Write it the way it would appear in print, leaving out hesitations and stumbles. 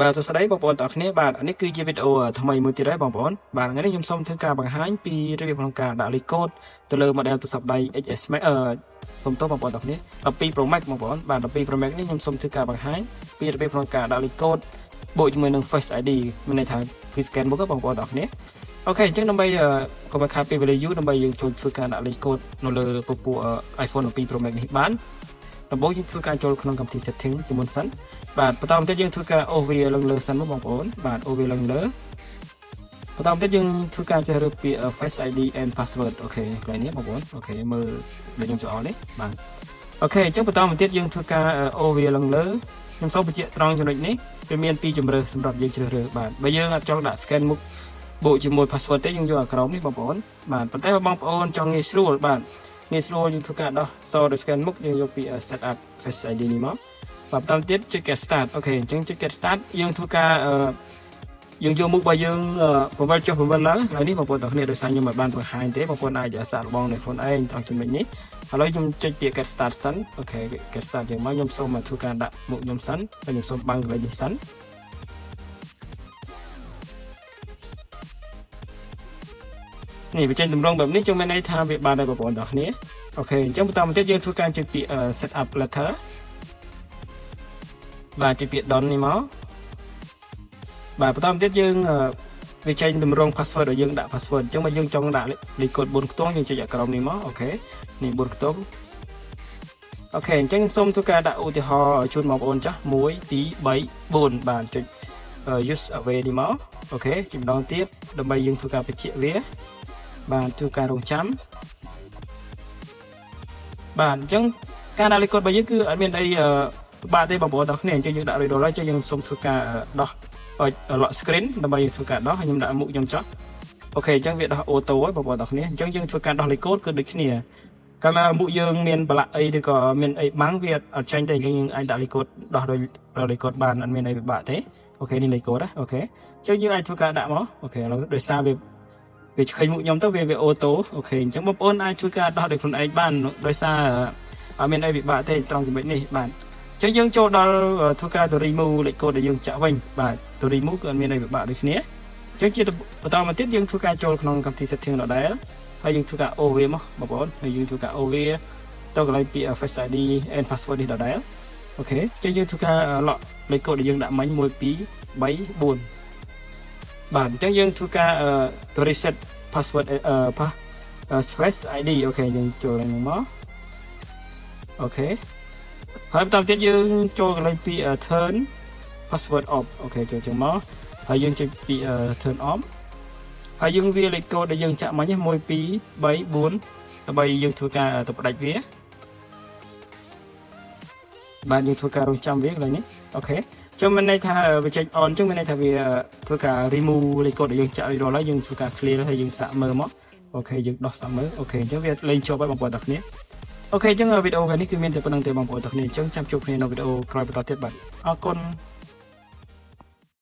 បាទសួស្តីបងប្អូនទាំងអស់គ្នាបាទនេះគឺជាវីដេអូថ្មីមួយទៀតហើយបងប្អូនបាទថ្ងៃនេះខ្ញុំសូមធ្វើការបង្ហាញពីរបៀបក្នុងការដាក់លេខកូដទៅលើ model ទូរស័ព្ទដៃ XS Max សូមទោសបងប្អូនទាំងអស់គ្នា12 Pro Max បងប្អូនបាទ12 Pro Max នេះខ្ញុំសូមធ្វើការបង្ហាញពីរបៀបក្នុងការដាក់លេខកូដបូកជាមួយនឹង Face ID មានន័យថាគឺ scan មុខបងប្អូនទាំងអស់គ្នាអូខេអញ្ចឹងដើម្បីកុំឲ្យខាតពេលវេលាយូរដើម្បីយើងចូលធ្វើការដាក់លេខកូដនៅលើពពួក iPhone 12 Pro Max នេះបានដំបូងយើងធ្វើការចូលក្នុងកម្មវិធី setting ជាមុនសិនបាទបន្តមកទៀតយើងធ្វើការអូសវាឡើងលើសិនមកបងប្អូនបាទអូសវាឡើងលើបន្តមកទៀតយើងធ្វើការជ្រើសរើសពាក្យ Face ID and Password អូខេកន្លែងនេះបងប្អូនអូខេមើលដែលខ្ញុំចូលអស់នេះបាទអូខេអញ្ចឹងបន្តមកទៀតយើងធ្វើការអូសវាឡើងលើខ្ញុំសូមបញ្ជាក់ត្រង់ចំណុចនេះវាមានពីរជម្រើសសម្រាប់យើងជ្រើសរើសបាទបើយើងអត់ចង់ដាក់ scan មុខបូកជាមួយ password ទេយើងយកអាក្រោមនេះបងប្អូនបាទប៉ុន្តែបើបងប្អូនចង់ងាយស្រួលបាទងាយស្រួលយើងធ្វើការដោះសដោយ scan មុខយើងយកពី set up Face ID នេះមកបាទបន្តទៀតចុច get start អូខេអញ្ចឹងចុច get start យើងធ្វើការយើងយកមុខរបស់យើងបង្វិលចុះបង្វិលឡើងហើយនេះបងប្អូនទាំងគ្នាដោយសារខ្ញុំមិនបានបង្ហាញទេបងប្អូនអាចសាកល្បងនៅខ្លួនឯងត្រង់ចំណុចនេះឥឡូវខ្ញុំចុចពាក្យ get start សិនអូខេ get start យ៉ាងមកខ្ញុំសូមមកធ្វើការដាក់មុខខ្ញុំសិនហើយខ្ញុំសូមបើកកន្លែងនេះសិននេះវាចេញតម្រងបែបនេះខ្ញុំមានន័យថាវាបានហើយបងប្អូនទាំងគ្នាអូខេអញ្ចឹងបន្តមកទៀតយើងធ្វើការចុចពាក្យ set up letter បាទចុចពាក្យ done នេះមកបាទបន្តមកទៀតយើងវាចេញតម្រង password ឲ្យយើងដាក់ password អញ្ចឹងបើយើងចង់ដាក់លេខកូដ4ខ្ទង់យើងចុចអាក្រោមនេះមកអូខេនេះ4ខ្ទង់អូខេអញ្ចឹងសូមធ្វើការដាក់ឧទាហរណ៍ជូនបងប្អូនចាស់1 2 3 4បាទចុច use away នេះមកអូខេចុចម្ដងទៀតដើម្បីយើងធ្វើការបញ្ជាក់វាបាទធ្វើការរងចាំបាទអញ្ចឹងការដាក់លេខកូដរបស់យើងគឺអត់មានអីបាទទេបងប្អូនទាំងគ្នាអញ្ចឹងយើងដាក់$100អញ្ចឹងយើងសូមធ្វើការដោះlock screen ដើម្បីធ្វើការដោះហើយខ្ញុំដាក់មុខខ្ញុំចុះអូខេអញ្ចឹងវាដោះអូតូហើយបងប្អូនទាំងគ្នាអញ្ចឹងយើងធ្វើការដោះលេខកូដគឺដូចគ្នាកាលណាមុខយើងមានប្រឡាក់អីឬក៏មានអីបាំងវាអត់ចាញ់ទេអញ្ចឹងយើងអាចដាក់លេខកូដដោះដោយលេខកូដបានអត់មានអីពិបាកទេអូខេនេះលេខកូដណាអូខេអញ្ចឹងយើងអាចធ្វើការដាក់មកអូខេឥឡូវដោយសារវាឆ្កេញមុខខ្ញុំទៅវាអូតូអូខេអញ្ចឹងបងប្អូនអាចធ្វើការដោះដោយខ្លួនឯងបានដោយសារអត់មានអីពិបាកទេត្រង់ចំណុចនេះបាទអញ្ចឹងយើងចូលដល់ធ្វើការទៅ remove លេខកូដដែលយើងចាក់វិញបាទទៅ remove គឺអត់មានអីពិបាកដូចគ្នាអញ្ចឹងជាបន្តមកទៀតយើងធ្វើការចូលក្នុងកម្មវិធី setting ដដែលហើយយើងធ្វើការអូសវាមកបងប្អូនហើយយើងធ្វើការអូសវាទៅកន្លែងពាក្យ Face ID and password នេះដដែលអូខេអញ្ចឹងយើងធ្វើការ lock លេខកូដដែលយើងដាក់មិញ1 2 3 4បាទអញ្ចឹងយើងធ្វើការទៅ reset password Face ID អូខេយើងចូលឡើងមកអូខេហើយបន្តទៀតយើងចូលកន្លែងពី turn password off អូខេចូលចឹងមកហើយយើងចុចពី turn off ហើយយើងវាលេខកូដដែលយើងចាក់មិញ1 2 3 4ដើម្បីយើងធ្វើការទៅផ្ដាច់វាបាទយើងធ្វើការរងចាំវាកន្លែងនេះអូខេចឹងមានន័យថាវាចេញ on ចឹងមានន័យថាវាធ្វើការ remove លេខកូដដែលយើងចាក់រួចរាល់ហើយយើងធ្វើការ clear ហើយយើងសាកមើលមកអូខេយើងដោះសាកមើលអូខេអញ្ចឹងវាលេងជាប់ហើយបងប្អូនទាំងគ្នាអូខេអញ្ចឹងវីដេអូនេះគឺមានតែប៉ុណ្្នឹងទេបងប្អូនទាំងគ្នាអញ្ចឹងចាំជួបគ្នានៅវីដេអូក្រោយបន្តទៀតបាទអរគុណ